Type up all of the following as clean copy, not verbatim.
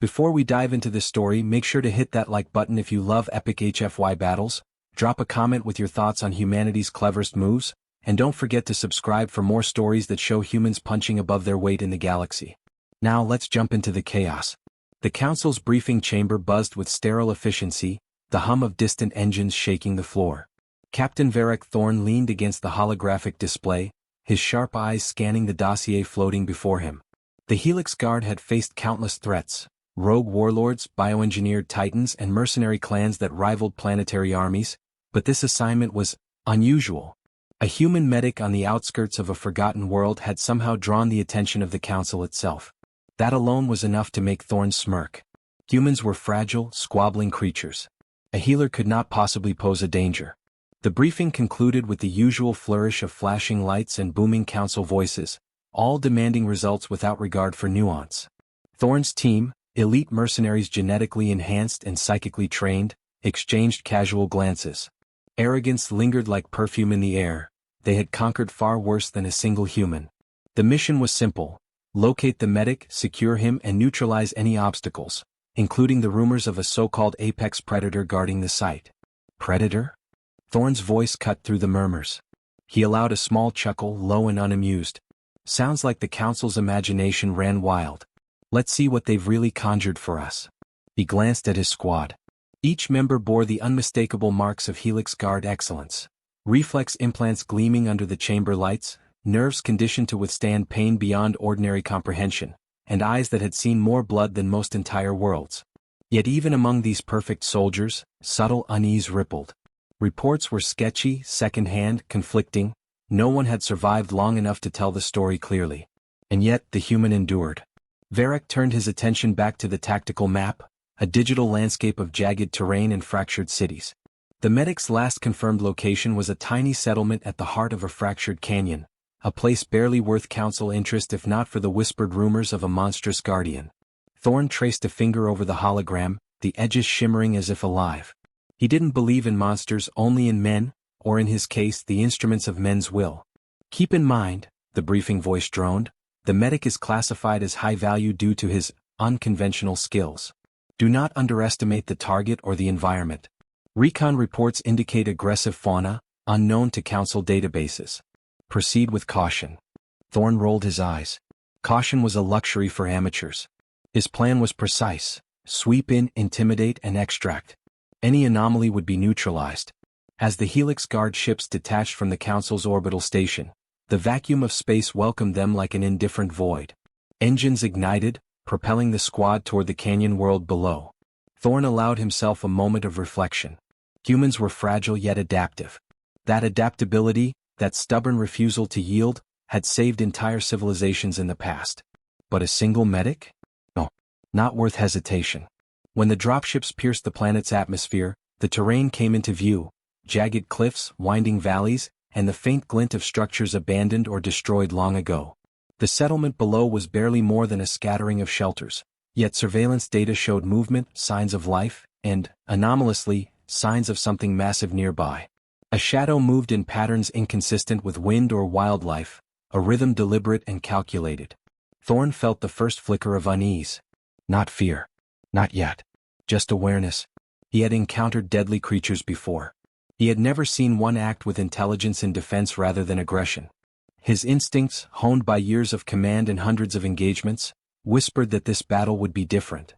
Before we dive into this story, make sure to hit that like button if you love epic HFY battles, drop a comment with your thoughts on humanity's cleverest moves, and don't forget to subscribe for more stories that show humans punching above their weight in the galaxy. Now let's jump into the chaos. The Council's briefing chamber buzzed with sterile efficiency, the hum of distant engines shaking the floor. Captain Varric Thorn leaned against the holographic display, his sharp eyes scanning the dossier floating before him. The Helix Guard had faced countless threats: rogue warlords, bioengineered titans, and mercenary clans that rivaled planetary armies, but this assignment was unusual. A human medic on the outskirts of a forgotten world had somehow drawn the attention of the Council itself. That alone was enough to make Thorn smirk. Humans were fragile, squabbling creatures. A healer could not possibly pose a danger. The briefing concluded with the usual flourish of flashing lights and booming Council voices, all demanding results without regard for nuance. Thorn's team, elite mercenaries genetically enhanced and psychically trained, exchanged casual glances. Arrogance lingered like perfume in the air. They had conquered far worse than a single human. The mission was simple: locate the medic, secure him, and neutralize any obstacles, including the rumors of a so-called apex predator guarding the site. Predator? Thorn's voice cut through the murmurs. He allowed a small chuckle, low and unamused. Sounds like the Council's imagination ran wild. Let's see what they've really conjured for us. He glanced at his squad. Each member bore the unmistakable marks of Helix Guard excellence. Reflex implants gleaming under the chamber lights, nerves conditioned to withstand pain beyond ordinary comprehension, and eyes that had seen more blood than most entire worlds. Yet even among these perfect soldiers, subtle unease rippled. Reports were sketchy, second-hand, conflicting. No one had survived long enough to tell the story clearly. And yet the human endured. Varric turned his attention back to the tactical map, a digital landscape of jagged terrain and fractured cities. The medic's last confirmed location was a tiny settlement at the heart of a fractured canyon, a place barely worth Council interest if not for the whispered rumors of a monstrous guardian. Thorn traced a finger over the hologram, the edges shimmering as if alive. He didn't believe in monsters, only in men, or in his case the instruments of men's will. Keep in mind, the briefing voice droned, the medic is classified as high value due to his unconventional skills. Do not underestimate the target or the environment. Recon reports indicate aggressive fauna, unknown to Council databases. Proceed with caution. Thorn rolled his eyes. Caution was a luxury for amateurs. His plan was precise: sweep in, intimidate, and extract. Any anomaly would be neutralized. As the Helix Guard ships detached from the Council's orbital station, the vacuum of space welcomed them like an indifferent void. Engines ignited, propelling the squad toward the canyon world below. Thorn allowed himself a moment of reflection. Humans were fragile yet adaptive. That adaptability, that stubborn refusal to yield, had saved entire civilizations in the past. But a single medic? No. Not worth hesitation. When the dropships pierced the planet's atmosphere, the terrain came into view: jagged cliffs, winding valleys, and the faint glint of structures abandoned or destroyed long ago. The settlement below was barely more than a scattering of shelters, yet surveillance data showed movement, signs of life, and, anomalously, signs of something massive nearby. A shadow moved in patterns inconsistent with wind or wildlife, a rhythm deliberate and calculated. Thorn felt the first flicker of unease. Not fear. Not yet. Just awareness. He had encountered deadly creatures before. He had never seen one act with intelligence and defense rather than aggression. His instincts, honed by years of command and hundreds of engagements, whispered that this battle would be different.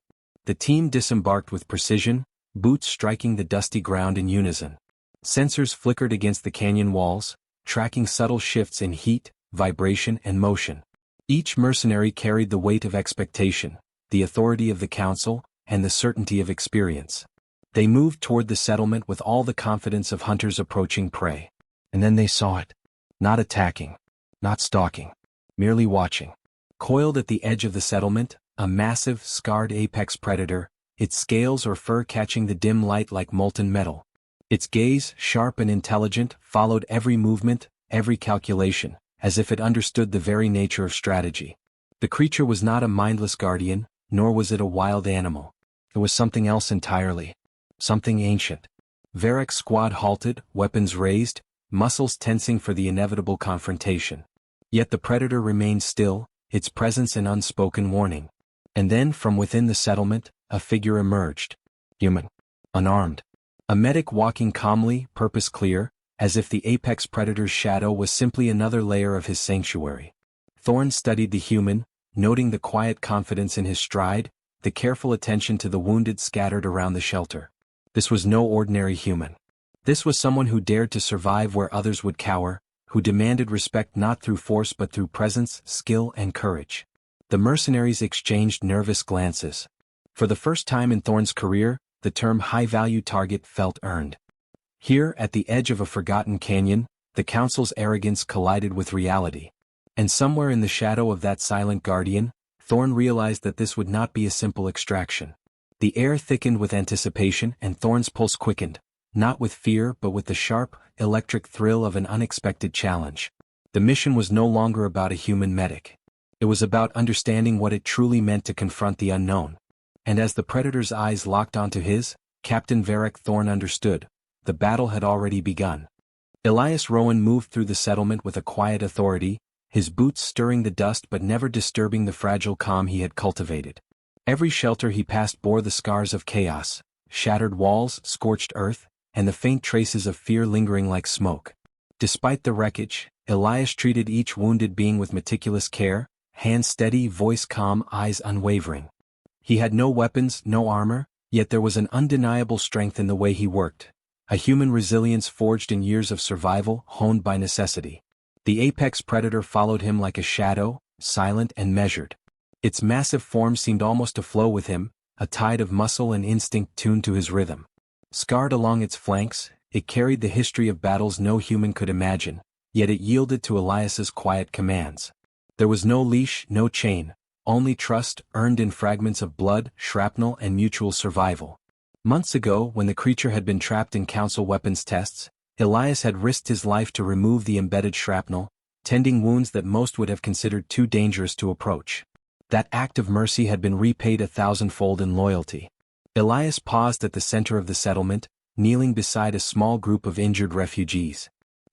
The team disembarked with precision, boots striking the dusty ground in unison. Sensors flickered against the canyon walls, tracking subtle shifts in heat, vibration, and motion. Each mercenary carried the weight of expectation, the authority of the Council, and the certainty of experience. They moved toward the settlement with all the confidence of hunters approaching prey. And then they saw it. Not attacking. Not stalking. Merely watching. Coiled at the edge of the settlement, a massive, scarred apex predator, its scales or fur catching the dim light like molten metal. Its gaze, sharp and intelligent, followed every movement, every calculation, as if it understood the very nature of strategy. The creature was not a mindless guardian, nor was it a wild animal. It was something else entirely. Something ancient. Varric's squad halted, weapons raised, muscles tensing for the inevitable confrontation. Yet the predator remained still, its presence an unspoken warning. And then, from within the settlement, a figure emerged. Human. Unarmed. A medic walking calmly, purpose clear, as if the apex predator's shadow was simply another layer of his sanctuary. Thorne studied the human, noting the quiet confidence in his stride, the careful attention to the wounded scattered around the shelter. This was no ordinary human. This was someone who dared to survive where others would cower, who demanded respect not through force but through presence, skill, and courage. The mercenaries exchanged nervous glances. For the first time in Thorne's career, the term high-value target felt earned. Here, at the edge of a forgotten canyon, the council's arrogance collided with reality. And somewhere in the shadow of that silent guardian, Thorne realized that this would not be a simple extraction. The air thickened with anticipation and Thorne's pulse quickened, not with fear but with the sharp, electric thrill of an unexpected challenge. The mission was no longer about a human medic. It was about understanding what it truly meant to confront the unknown. And as the predator's eyes locked onto his, Captain Varric Thorne understood. The battle had already begun. Elias Rowan moved through the settlement with a quiet authority, his boots stirring the dust but never disturbing the fragile calm he had cultivated. Every shelter he passed bore the scars of chaos, shattered walls, scorched earth, and the faint traces of fear lingering like smoke. Despite the wreckage, Elias treated each wounded being with meticulous care, hands steady, voice calm, eyes unwavering. He had no weapons, no armor, yet there was an undeniable strength in the way he worked. A human resilience forged in years of survival, honed by necessity. The apex predator followed him like a shadow, silent and measured. Its massive form seemed almost to flow with him, a tide of muscle and instinct tuned to his rhythm. Scarred along its flanks, it carried the history of battles no human could imagine, yet it yielded to Elias's quiet commands. There was no leash, no chain, only trust, earned in fragments of blood, shrapnel and mutual survival. Months ago, when the creature had been trapped in council weapons tests, Elias had risked his life to remove the embedded shrapnel, tending wounds that most would have considered too dangerous to approach. That act of mercy had been repaid 1,000-fold in loyalty. Elias paused at the center of the settlement, kneeling beside a small group of injured refugees.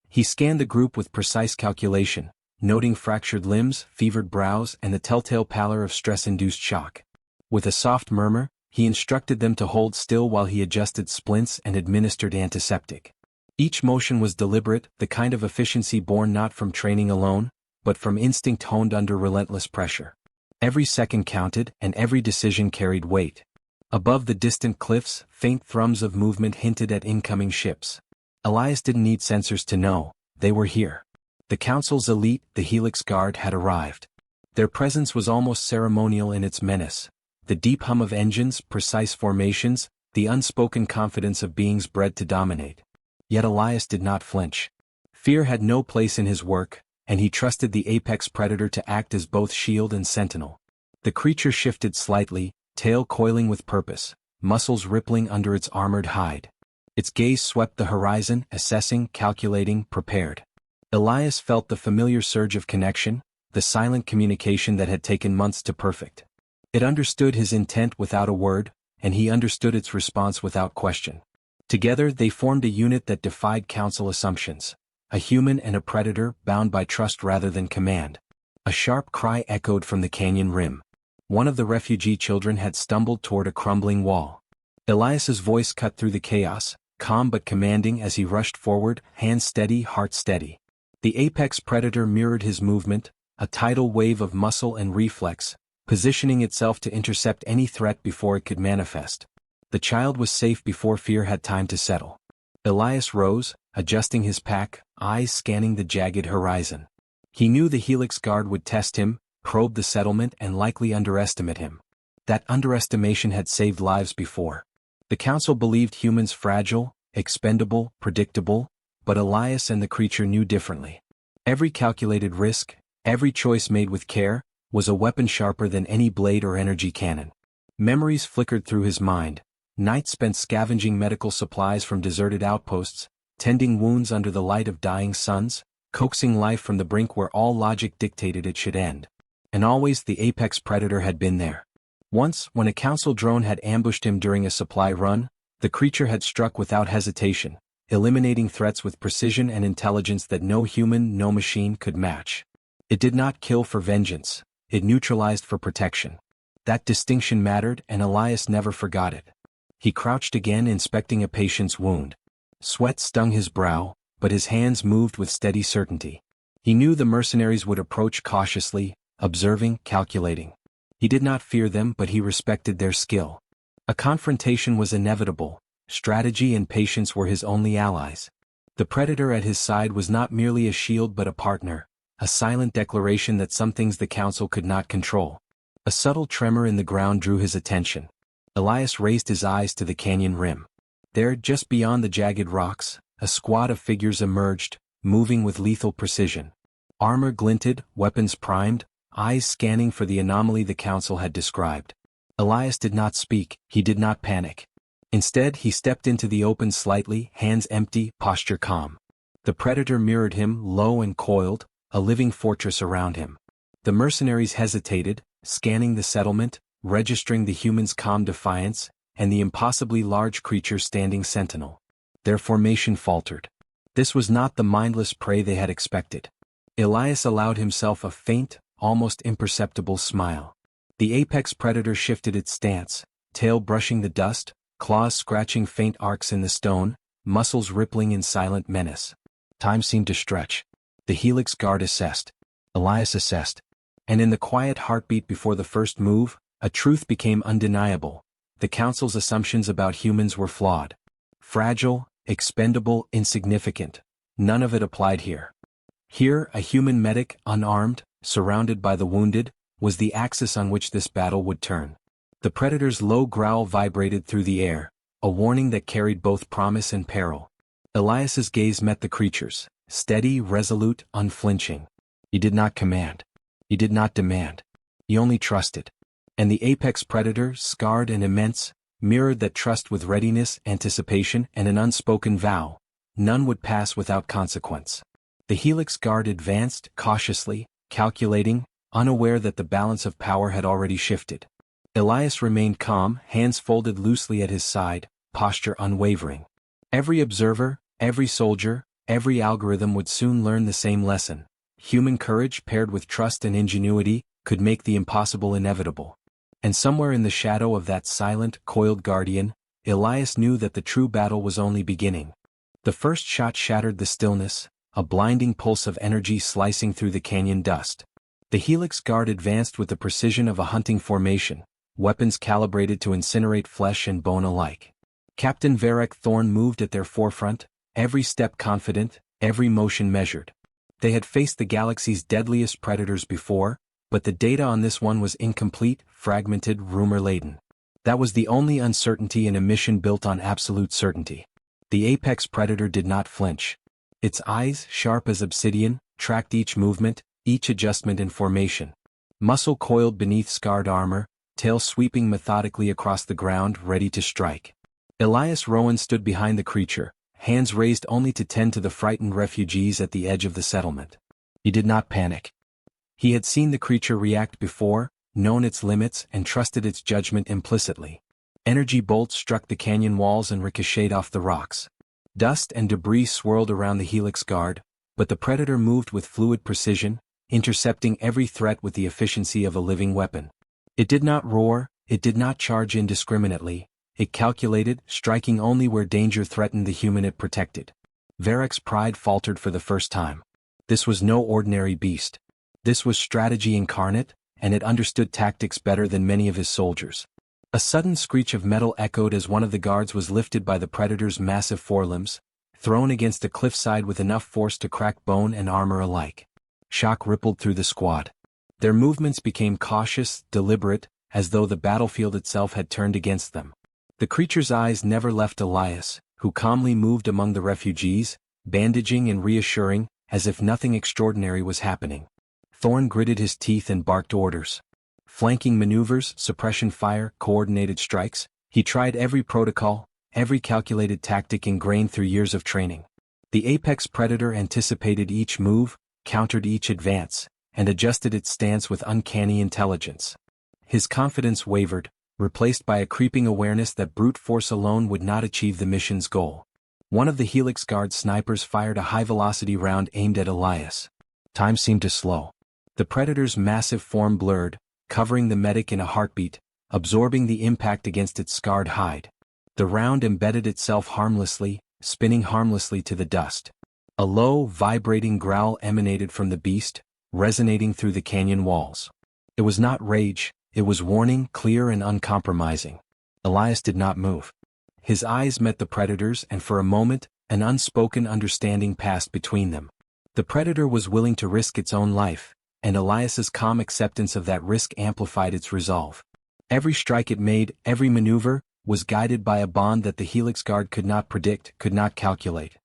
He scanned the group with precise calculation, noting fractured limbs, fevered brows, and the telltale pallor of stress-induced shock. With a soft murmur, he instructed them to hold still while he adjusted splints and administered antiseptic. Each motion was deliberate, the kind of efficiency born not from training alone, but from instinct honed under relentless pressure. Every second counted, and every decision carried weight. Above the distant cliffs, faint thrums of movement hinted at incoming ships. Elias didn't need sensors to know, they were here. The Council's elite, the Helix Guard, had arrived. Their presence was almost ceremonial in its menace. The deep hum of engines, precise formations, the unspoken confidence of beings bred to dominate. Yet Elias did not flinch. Fear had no place in his work, and he trusted the apex predator to act as both shield and sentinel. The creature shifted slightly, tail coiling with purpose, muscles rippling under its armored hide. Its gaze swept the horizon, assessing, calculating, prepared. Elias felt the familiar surge of connection, the silent communication that had taken months to perfect. It understood his intent without a word, and he understood its response without question. Together they formed a unit that defied council assumptions. A human and a predator bound by trust rather than command. A sharp cry echoed from the canyon rim. One of the refugee children had stumbled toward a crumbling wall. Elias's voice cut through the chaos, calm but commanding as he rushed forward, hands steady, heart steady. The apex predator mirrored his movement, a tidal wave of muscle and reflex, positioning itself to intercept any threat before it could manifest. The child was safe before fear had time to settle. Elias rose, adjusting his pack, eyes scanning the jagged horizon. He knew the Helix Guard would test him, probe the settlement and likely underestimate him. That underestimation had saved lives before. The Council believed humans fragile, expendable, predictable, but Elias and the creature knew differently. Every calculated risk, every choice made with care, was a weapon sharper than any blade or energy cannon. Memories flickered through his mind, nights spent scavenging medical supplies from deserted outposts, tending wounds under the light of dying suns, coaxing life from the brink where all logic dictated it should end. And always the apex predator had been there. Once, when a council drone had ambushed him during a supply run, the creature had struck without hesitation, eliminating threats with precision and intelligence that no human, no machine could match. It did not kill for vengeance, it neutralized for protection. That distinction mattered, and Elias never forgot it. He crouched again, inspecting a patient's wound. Sweat stung his brow, but his hands moved with steady certainty. He knew the mercenaries would approach cautiously, observing, calculating. He did not fear them, but he respected their skill. A confrontation was inevitable. Strategy and patience were his only allies. The predator at his side was not merely a shield but a partner, a silent declaration that some things the council could not control. A subtle tremor in the ground drew his attention. Elias raised his eyes to the canyon rim. There, just beyond the jagged rocks, a squad of figures emerged, moving with lethal precision. Armor glinted, weapons primed, eyes scanning for the anomaly the council had described. Elias did not speak, he did not panic. Instead, he stepped into the open slightly, hands empty, posture calm. The predator mirrored him, low and coiled, a living fortress around him. The mercenaries hesitated, scanning the settlement, registering the humans' calm defiance, and the impossibly large creature standing sentinel. Their formation faltered. This was not the mindless prey they had expected. Elias allowed himself a faint, almost imperceptible smile. The apex predator shifted its stance, tail brushing the dust, claws scratching faint arcs in the stone, muscles rippling in silent menace. Time seemed to stretch. The helix guard assessed. Elias assessed. And in the quiet heartbeat before the first move, a truth became undeniable. The council's assumptions about humans were flawed. Fragile, expendable, insignificant. None of it applied here. Here, a human medic, unarmed, surrounded by the wounded, was the axis on which this battle would turn. The predator's low growl vibrated through the air, a warning that carried both promise and peril. Elias's gaze met the creature's, steady, resolute, unflinching. He did not command. He did not demand. He only trusted. And the apex predator, scarred and immense, mirrored that trust with readiness, anticipation, and an unspoken vow. None would pass without consequence. The helix guard advanced, cautiously, calculating, unaware that the balance of power had already shifted. Elias remained calm, hands folded loosely at his side, posture unwavering. Every observer, every soldier, every algorithm would soon learn the same lesson. Human courage paired with trust and ingenuity could make the impossible inevitable. And somewhere in the shadow of that silent, coiled guardian, Elias knew that the true battle was only beginning. The first shot shattered the stillness, a blinding pulse of energy slicing through the canyon dust. The helix guard advanced with the precision of a hunting formation, weapons calibrated to incinerate flesh and bone alike. Captain Varek Thorn moved at their forefront, every step confident, every motion measured. They had faced the galaxy's deadliest predators before, but the data on this one was incomplete, fragmented, rumor-laden. That was the only uncertainty in a mission built on absolute certainty. The apex predator did not flinch. Its eyes, sharp as obsidian, tracked each movement, each adjustment and formation. Muscle coiled beneath scarred armor, tail sweeping methodically across the ground, ready to strike. Elias Rowan stood behind the creature, hands raised only to tend to the frightened refugees at the edge of the settlement. He did not panic. He had seen the creature react before, known its limits, and trusted its judgment implicitly. Energy bolts struck the canyon walls and ricocheted off the rocks. Dust and debris swirled around the helix guard, but the predator moved with fluid precision, intercepting every threat with the efficiency of a living weapon. It did not roar, it did not charge indiscriminately, it calculated, striking only where danger threatened the human it protected. Varek's pride faltered for the first time. This was no ordinary beast. This was strategy incarnate, and it understood tactics better than many of his soldiers. A sudden screech of metal echoed as one of the guards was lifted by the predator's massive forelimbs, thrown against a cliffside with enough force to crack bone and armor alike. Shock rippled through the squad. Their movements became cautious, deliberate, as though the battlefield itself had turned against them. The creature's eyes never left Elias, who calmly moved among the refugees, bandaging and reassuring, as if nothing extraordinary was happening. Thorn gritted his teeth and barked orders. Flanking maneuvers, suppression fire, coordinated strikes, he tried every protocol, every calculated tactic ingrained through years of training. The apex predator anticipated each move, countered each advance, and adjusted its stance with uncanny intelligence. His confidence wavered, replaced by a creeping awareness that brute force alone would not achieve the mission's goal. One of the Helix Guard snipers fired a high-velocity round aimed at Elias. Time seemed to slow. The predator's massive form blurred, covering the medic in a heartbeat, absorbing the impact against its scarred hide. The round embedded itself harmlessly, spinning harmlessly to the dust. A low, vibrating growl emanated from the beast, resonating through the canyon walls. It was not rage, it was warning, clear and uncompromising. Elias did not move. His eyes met the predator's, and for a moment, an unspoken understanding passed between them. The predator was willing to risk its own life, and Elias's calm acceptance of that risk amplified its resolve. Every strike it made, every maneuver, was guided by a bond that the Helix Guard could not predict, could not calculate.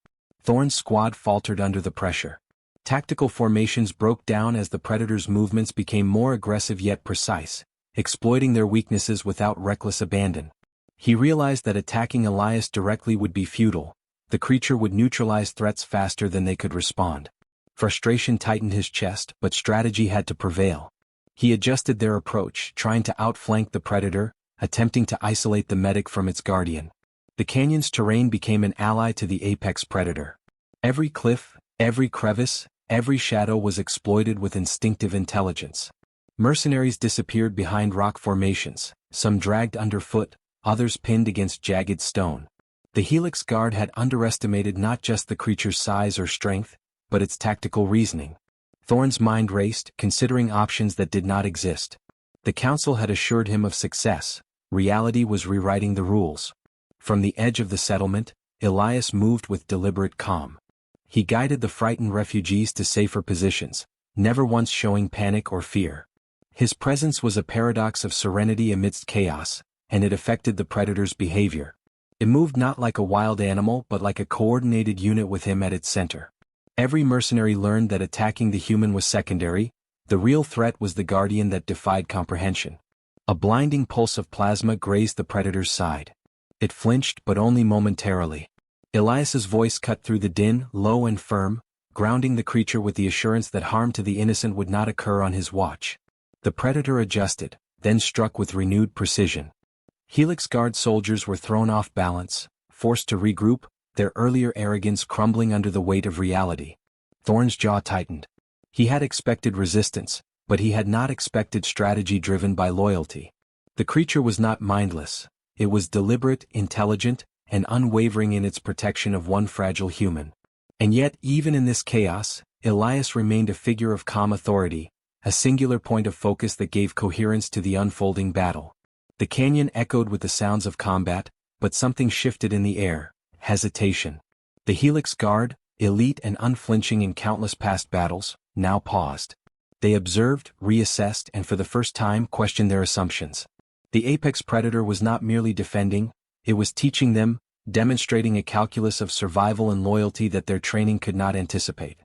Thorn's squad faltered under the pressure. Tactical formations broke down as the predator's movements became more aggressive yet precise, exploiting their weaknesses without reckless abandon. He realized that attacking Elias directly would be futile. The creature would neutralize threats faster than they could respond. Frustration tightened his chest, but strategy had to prevail. He adjusted their approach, trying to outflank the predator, attempting to isolate the medic from its guardian. The canyon's terrain became an ally to the apex predator. Every cliff, every crevice, every shadow was exploited with instinctive intelligence. Mercenaries disappeared behind rock formations, some dragged underfoot, others pinned against jagged stone. The Helix Guard had underestimated not just the creature's size or strength, but its tactical reasoning. Thorn's mind raced, considering options that did not exist. The council had assured him of success. Reality was rewriting the rules. From the edge of the settlement, Elias moved with deliberate calm. He guided the frightened refugees to safer positions, never once showing panic or fear. His presence was a paradox of serenity amidst chaos, and it affected the predator's behavior. It moved not like a wild animal but like a coordinated unit with him at its center. Every mercenary learned that attacking the human was secondary. The real threat was the guardian that defied comprehension. A blinding pulse of plasma grazed the predator's side. It flinched, but only momentarily. Elias's voice cut through the din, low and firm, grounding the creature with the assurance that harm to the innocent would not occur on his watch. The predator adjusted, then struck with renewed precision. Helix Guard soldiers were thrown off balance, forced to regroup, their earlier arrogance crumbling under the weight of reality. Thorn's jaw tightened. He had expected resistance, but he had not expected strategy driven by loyalty. The creature was not mindless. It was deliberate, intelligent, and unwavering in its protection of one fragile human. And yet, even in this chaos, Elias remained a figure of calm authority, a singular point of focus that gave coherence to the unfolding battle. The canyon echoed with the sounds of combat, but something shifted in the air: hesitation. The Helix Guard, elite and unflinching in countless past battles, now paused. They observed, reassessed, and for the first time questioned their assumptions. The apex predator was not merely defending, it was teaching them, demonstrating a calculus of survival and loyalty that their training could not anticipate.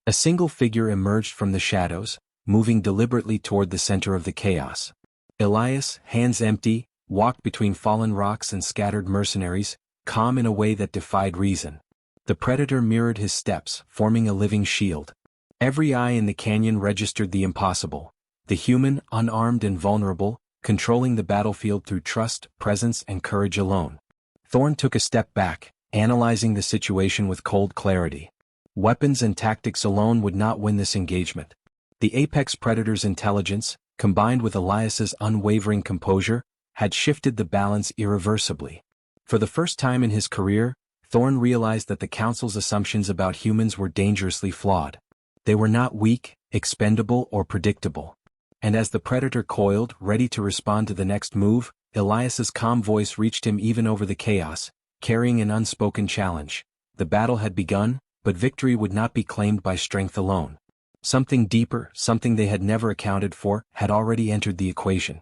A single figure emerged from the shadows, moving deliberately toward the center of the chaos. Elias, hands empty, walked between fallen rocks and scattered mercenaries, calm in a way that defied reason. The predator mirrored his steps, forming a living shield. Every eye in the canyon registered the impossible. The human, unarmed and vulnerable, controlling the battlefield through trust, presence, and courage alone. Thorn took a step back, analyzing the situation with cold clarity. Weapons and tactics alone would not win this engagement. The apex predator's intelligence, combined with Elias's unwavering composure, had shifted the balance irreversibly. For the first time in his career, Thorn realized that the Council's assumptions about humans were dangerously flawed. They were not weak, expendable, or predictable. And as the predator coiled, ready to respond to the next move, Elias's calm voice reached him even over the chaos, carrying an unspoken challenge. The battle had begun, but victory would not be claimed by strength alone. Something deeper, something they had never accounted for, had already entered the equation.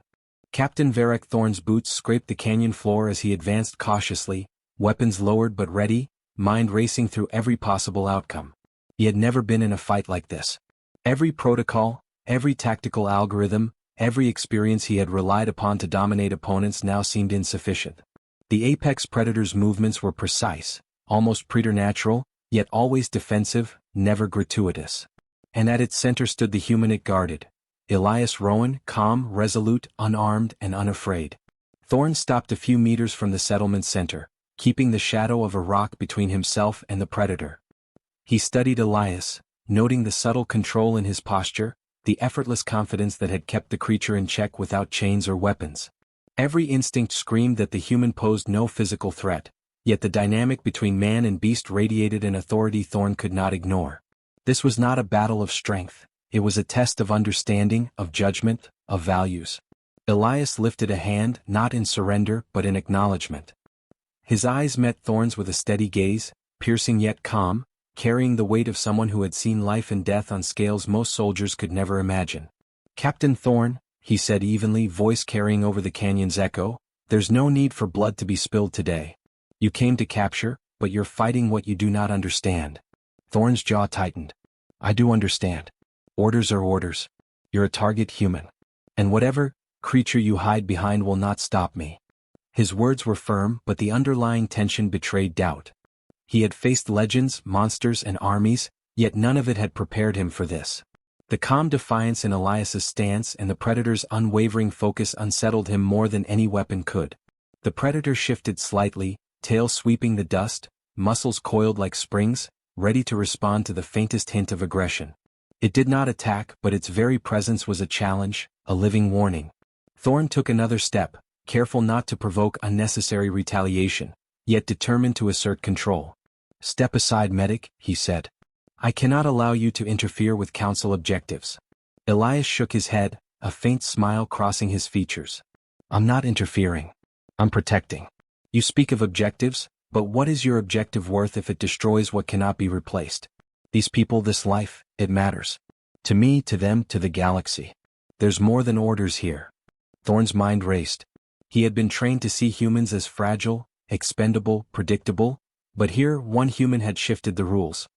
Captain Varric Thorn's boots scraped the canyon floor as he advanced cautiously, weapons lowered but ready, mind racing through every possible outcome. He had never been in a fight like this. Every protocol, every tactical algorithm, every experience he had relied upon to dominate opponents now seemed insufficient. The apex predator's movements were precise, almost preternatural, yet always defensive, never gratuitous. And at its center stood the human it guarded. Elias Rowan, calm, resolute, unarmed, and unafraid. Thorn stopped a few meters from the settlement's center, keeping the shadow of a rock between himself and the predator. He studied Elias, noting the subtle control in his posture, the effortless confidence that had kept the creature in check without chains or weapons. Every instinct screamed that the human posed no physical threat, yet the dynamic between man and beast radiated an authority Thorn could not ignore. This was not a battle of strength, it was a test of understanding, of judgment, of values. Elias lifted a hand, not in surrender but in acknowledgement. His eyes met Thorn's with a steady gaze, piercing yet calm, carrying the weight of someone who had seen life and death on scales most soldiers could never imagine. "Captain Thorn," he said evenly, voice carrying over the canyon's echo, "there's no need for blood to be spilled today. You came to capture, but you're fighting what you do not understand." Thorn's jaw tightened. "I do understand. Orders are orders. You're a target human. And whatever creature you hide behind will not stop me." His words were firm, but the underlying tension betrayed doubt. He had faced legends, monsters, and armies, yet none of it had prepared him for this. The calm defiance in Elias's stance and the Predator's unwavering focus unsettled him more than any weapon could. The Predator shifted slightly, tail sweeping the dust, muscles coiled like springs, ready to respond to the faintest hint of aggression. It did not attack, but its very presence was a challenge, a living warning. Thorn took another step, careful not to provoke unnecessary retaliation, yet determined to assert control. "Step aside, medic," he said. "I cannot allow you to interfere with council objectives." Elias shook his head, a faint smile crossing his features. "I'm not interfering. I'm protecting. You speak of objectives, but what is your objective worth if it destroys what cannot be replaced? These people, this life, it matters. To me, to them, to the galaxy. There's more than orders here." Thorn's mind raced. He had been trained to see humans as fragile, expendable, predictable, but here one human had shifted the rules.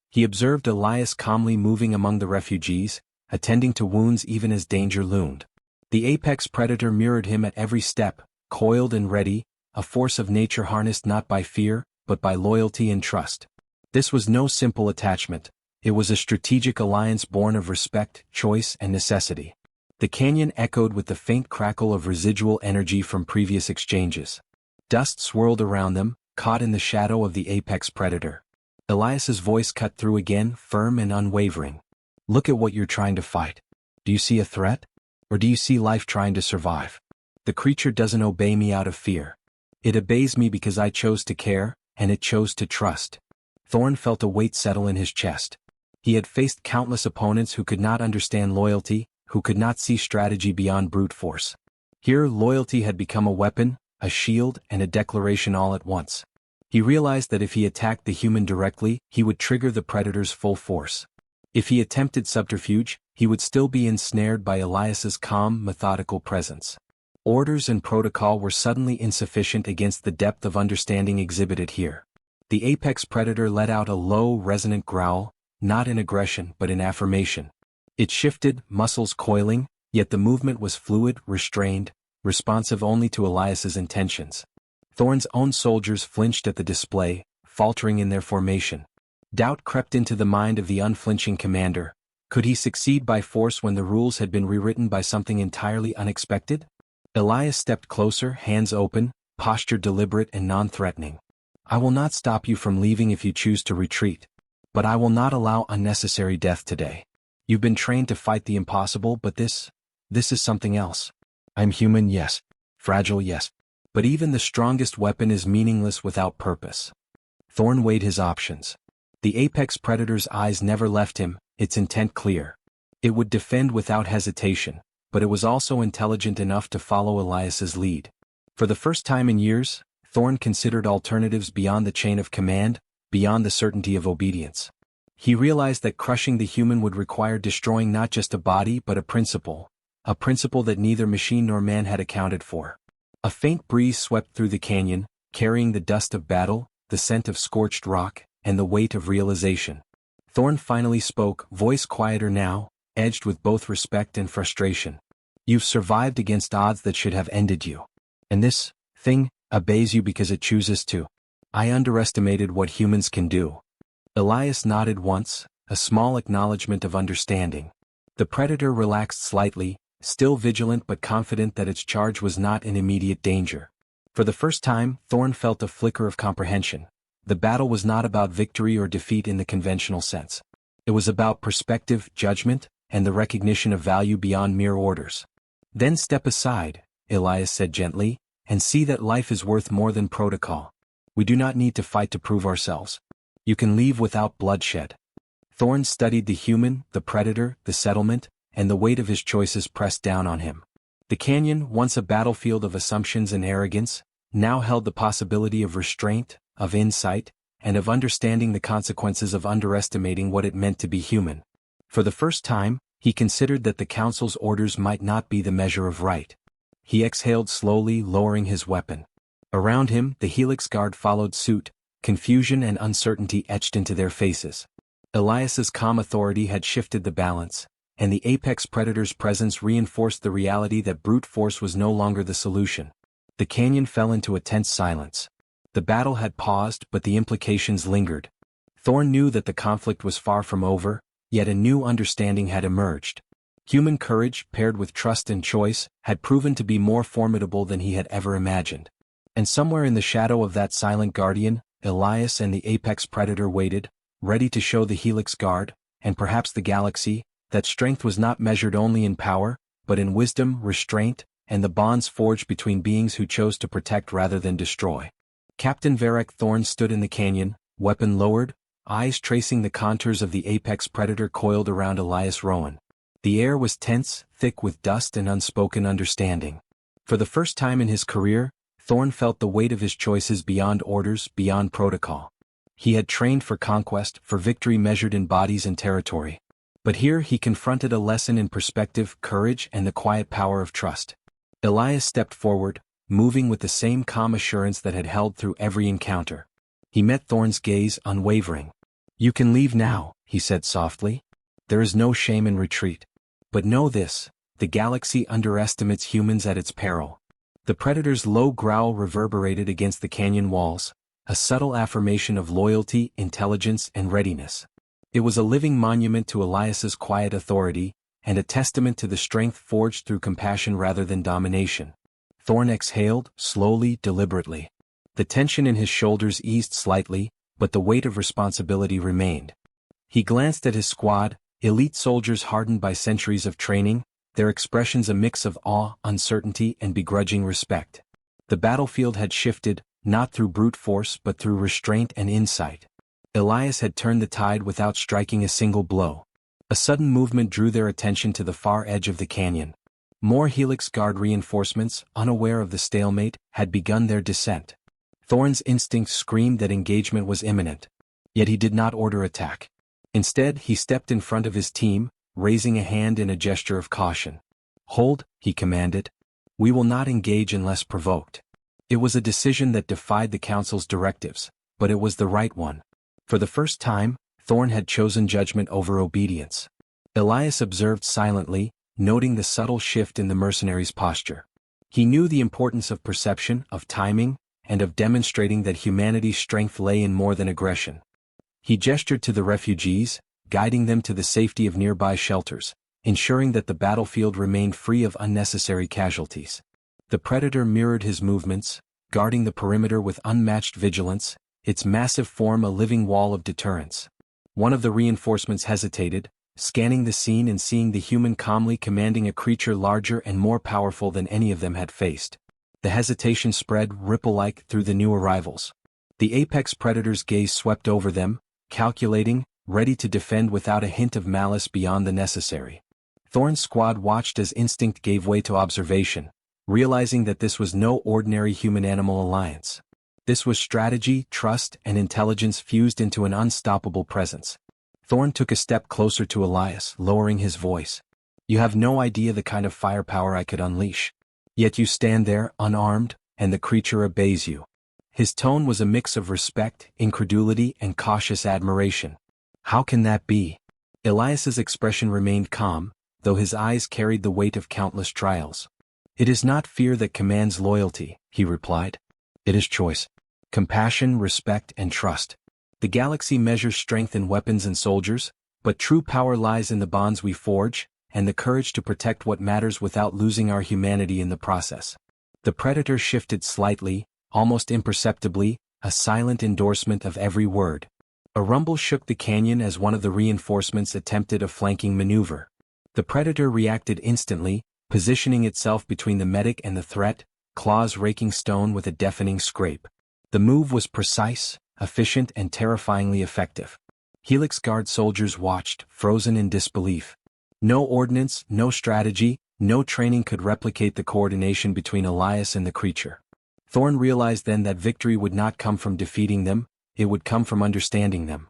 He observed Elias calmly moving among the refugees, attending to wounds even as danger loomed. The apex predator mirrored him at every step, coiled and ready, a force of nature harnessed not by fear, but by loyalty and trust. This was no simple attachment, it was a strategic alliance born of respect, choice, and necessity. The canyon echoed with the faint crackle of residual energy from previous exchanges. Dust swirled around them, caught in the shadow of the apex predator. Elias's voice cut through again, firm and unwavering. "Look at what you're trying to fight. Do you see a threat? Or do you see life trying to survive? The creature doesn't obey me out of fear. It obeys me because I chose to care, and it chose to trust." Thorn felt a weight settle in his chest. He had faced countless opponents who could not understand loyalty, who could not see strategy beyond brute force. Here loyalty had become a weapon, a shield, and a declaration all at once. He realized that if he attacked the human directly, he would trigger the predator's full force. If he attempted subterfuge, he would still be ensnared by Elias's calm, methodical presence. Orders and protocol were suddenly insufficient against the depth of understanding exhibited here. The apex predator let out a low, resonant growl, not in aggression but in affirmation. It shifted, muscles coiling, yet the movement was fluid, restrained, responsive only to Elias's intentions. Thorn's own soldiers flinched at the display, faltering in their formation. Doubt crept into the mind of the unflinching commander. Could he succeed by force when the rules had been rewritten by something entirely unexpected? Elias stepped closer, hands open, posture deliberate and non-threatening. "I will not stop you from leaving if you choose to retreat. But I will not allow unnecessary death today. You've been trained to fight the impossible, but this is something else. I'm human, yes. Fragile, yes. But even the strongest weapon is meaningless without purpose." Thorn weighed his options. The apex predator's eyes never left him, its intent clear. It would defend without hesitation, but it was also intelligent enough to follow Elias's lead. For the first time in years, Thorn considered alternatives beyond the chain of command, beyond the certainty of obedience. He realized that crushing the human would require destroying not just a body but a principle that neither machine nor man had accounted for. A faint breeze swept through the canyon, carrying the dust of battle, the scent of scorched rock, and the weight of realization. Thorn finally spoke, voice quieter now, edged with both respect and frustration. "You've survived against odds that should have ended you. And this thing obeys you because it chooses to. I underestimated what humans can do." Elias nodded once, a small acknowledgement of understanding. The predator relaxed slightly, still vigilant but confident that its charge was not in immediate danger. For the first time, Thorn felt a flicker of comprehension. The battle was not about victory or defeat in the conventional sense. It was about perspective, judgment, and the recognition of value beyond mere orders. Then step aside, Elias said gently, and see that life is worth more than protocol. We do not need to fight to prove ourselves. You can leave without bloodshed. Thorn studied the human, the predator, the settlement, and the weight of his choices pressed down on him. The canyon, once a battlefield of assumptions and arrogance, now held the possibility of restraint, of insight, and of understanding the consequences of underestimating what it meant to be human. For the first time, he considered that the council's orders might not be the measure of right. He exhaled slowly, lowering his weapon. Around him, the Helix Guard followed suit, confusion and uncertainty etched into their faces. Elias's calm authority had shifted the balance, and the apex predator's presence reinforced the reality that brute force was no longer the solution. The canyon fell into a tense silence. The battle had paused, but the implications lingered. Thorn knew that the conflict was far from over, yet a new understanding had emerged. Human courage, paired with trust and choice, had proven to be more formidable than he had ever imagined. And somewhere in the shadow of that silent guardian, Elias and the apex predator waited, ready to show the Helix Guard, and perhaps the galaxy, that strength was not measured only in power, but in wisdom, restraint, and the bonds forged between beings who chose to protect rather than destroy. Captain Varek Thorn stood in the canyon, weapon lowered, eyes tracing the contours of the apex predator coiled around Elias Rowan. The air was tense, thick with dust and unspoken understanding. For the first time in his career, Thorn felt the weight of his choices beyond orders, beyond protocol. He had trained for conquest, for victory measured in bodies and territory. But here he confronted a lesson in perspective, courage, and the quiet power of trust. Elias stepped forward, moving with the same calm assurance that had held through every encounter. He met Thorn's gaze, unwavering. "You can leave now," he said softly. "There is no shame in retreat. But know this, the galaxy underestimates humans at its peril." The predator's low growl reverberated against the canyon walls, a subtle affirmation of loyalty, intelligence, and readiness. It was a living monument to Elias's quiet authority, and a testament to the strength forged through compassion rather than domination. Thorn exhaled, slowly, deliberately. The tension in his shoulders eased slightly, but the weight of responsibility remained. He glanced at his squad, elite soldiers hardened by centuries of training, their expressions a mix of awe, uncertainty, and begrudging respect. The battlefield had shifted, not through brute force but through restraint and insight. Elias had turned the tide without striking a single blow. A sudden movement drew their attention to the far edge of the canyon. More Helix Guard reinforcements, unaware of the stalemate, had begun their descent. Thorn's instincts screamed that engagement was imminent. Yet he did not order attack. Instead, he stepped in front of his team, raising a hand in a gesture of caution. "Hold," he commanded. "We will not engage unless provoked." It was a decision that defied the council's directives, but it was the right one. For the first time, Thorn had chosen judgment over obedience. Elias observed silently, noting the subtle shift in the mercenaries' posture. He knew the importance of perception, of timing, and of demonstrating that humanity's strength lay in more than aggression. He gestured to the refugees, guiding them to the safety of nearby shelters, ensuring that the battlefield remained free of unnecessary casualties. The predator mirrored his movements, guarding the perimeter with unmatched vigilance, its massive form a living wall of deterrence. One of the reinforcements hesitated, scanning the scene and seeing the human calmly commanding a creature larger and more powerful than any of them had faced. The hesitation spread, ripple-like, through the new arrivals. The apex predator's gaze swept over them, calculating, ready to defend without a hint of malice beyond the necessary. Thorn's squad watched as instinct gave way to observation, realizing that this was no ordinary human-animal alliance. This was strategy, trust, and intelligence fused into an unstoppable presence. Thorn took a step closer to Elias, lowering his voice. "You have no idea the kind of firepower I could unleash. Yet you stand there, unarmed, and the creature obeys you." His tone was a mix of respect, incredulity, and cautious admiration. "How can that be?" Elias's expression remained calm, though his eyes carried the weight of countless trials. "It is not fear that commands loyalty," he replied. "It is choice. Compassion, respect, and trust. The galaxy measures strength in weapons and soldiers, but true power lies in the bonds we forge, and the courage to protect what matters without losing our humanity in the process." The predator shifted slightly, almost imperceptibly, a silent endorsement of every word. A rumble shook the canyon as one of the reinforcements attempted a flanking maneuver. The predator reacted instantly, positioning itself between the medic and the threat, claws raking stone with a deafening scrape. The move was precise, efficient and terrifyingly effective. Helix Guard soldiers watched, frozen in disbelief. No ordnance, no strategy, no training could replicate the coordination between Elias and the creature. Thorn realized then that victory would not come from defeating them, it would come from understanding them.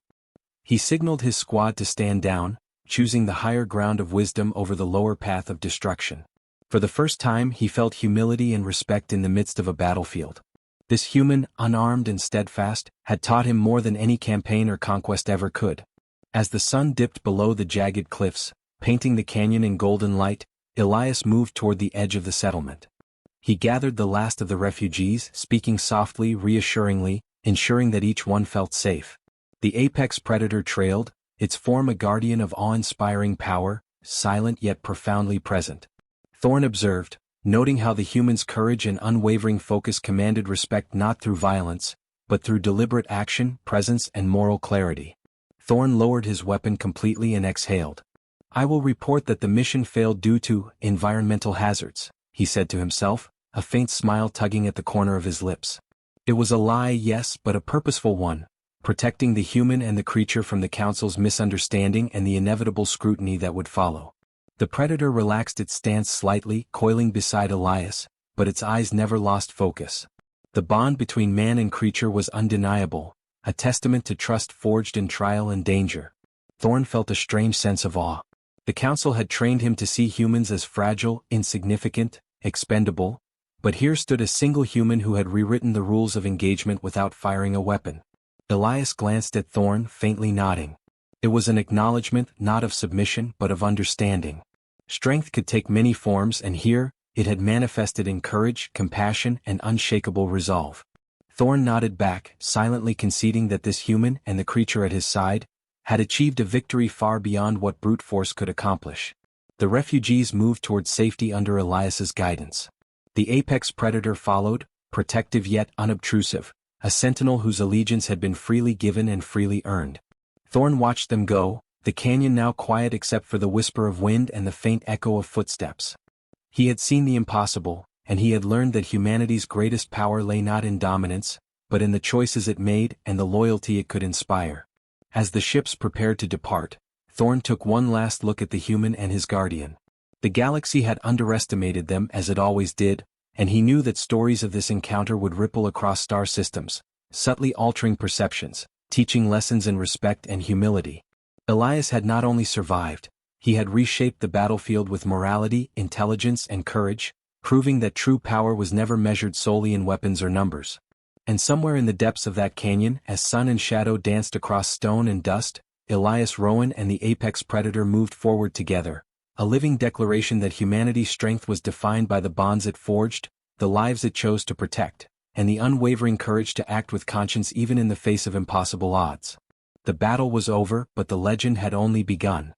He signaled his squad to stand down, choosing the higher ground of wisdom over the lower path of destruction. For the first time he felt humility and respect in the midst of a battlefield. This human, unarmed and steadfast, had taught him more than any campaign or conquest ever could. As the sun dipped below the jagged cliffs, painting the canyon in golden light, Elias moved toward the edge of the settlement. He gathered the last of the refugees, speaking softly, reassuringly, ensuring that each one felt safe. The apex predator trailed, its form a guardian of awe-inspiring power, silent yet profoundly present. Thorn observed, noting how the human's courage and unwavering focus commanded respect not through violence, but through deliberate action, presence and moral clarity. Thorn lowered his weapon completely and exhaled. "I will report that the mission failed due to environmental hazards," he said to himself, a faint smile tugging at the corner of his lips. It was a lie, yes, but a purposeful one, protecting the human and the creature from the Council's misunderstanding and the inevitable scrutiny that would follow. The predator relaxed its stance slightly, coiling beside Elias, but its eyes never lost focus. The bond between man and creature was undeniable, a testament to trust forged in trial and danger. Thorn felt a strange sense of awe. The Council had trained him to see humans as fragile, insignificant, expendable, but here stood a single human who had rewritten the rules of engagement without firing a weapon. Elias glanced at Thorn, faintly nodding. It was an acknowledgement not of submission but of understanding. Strength could take many forms and here, it had manifested in courage, compassion and unshakable resolve. Thorn nodded back, silently conceding that this human and the creature at his side had achieved a victory far beyond what brute force could accomplish. The refugees moved toward safety under Elias's guidance. The apex predator followed, protective yet unobtrusive, a sentinel whose allegiance had been freely given and freely earned. Thorn watched them go, the canyon now quiet except for the whisper of wind and the faint echo of footsteps. He had seen the impossible, and he had learned that humanity's greatest power lay not in dominance, but in the choices it made and the loyalty it could inspire. As the ships prepared to depart, Thorn took one last look at the human and his guardian. The galaxy had underestimated them as it always did, and he knew that stories of this encounter would ripple across star systems, subtly altering perceptions, teaching lessons in respect and humility. Elias had not only survived, he had reshaped the battlefield with morality, intelligence and courage, proving that true power was never measured solely in weapons or numbers. And somewhere in the depths of that canyon, as sun and shadow danced across stone and dust, Elias Rowan and the apex predator moved forward together, a living declaration that humanity's strength was defined by the bonds it forged, the lives it chose to protect, and the unwavering courage to act with conscience even in the face of impossible odds. The battle was over, but the legend had only begun.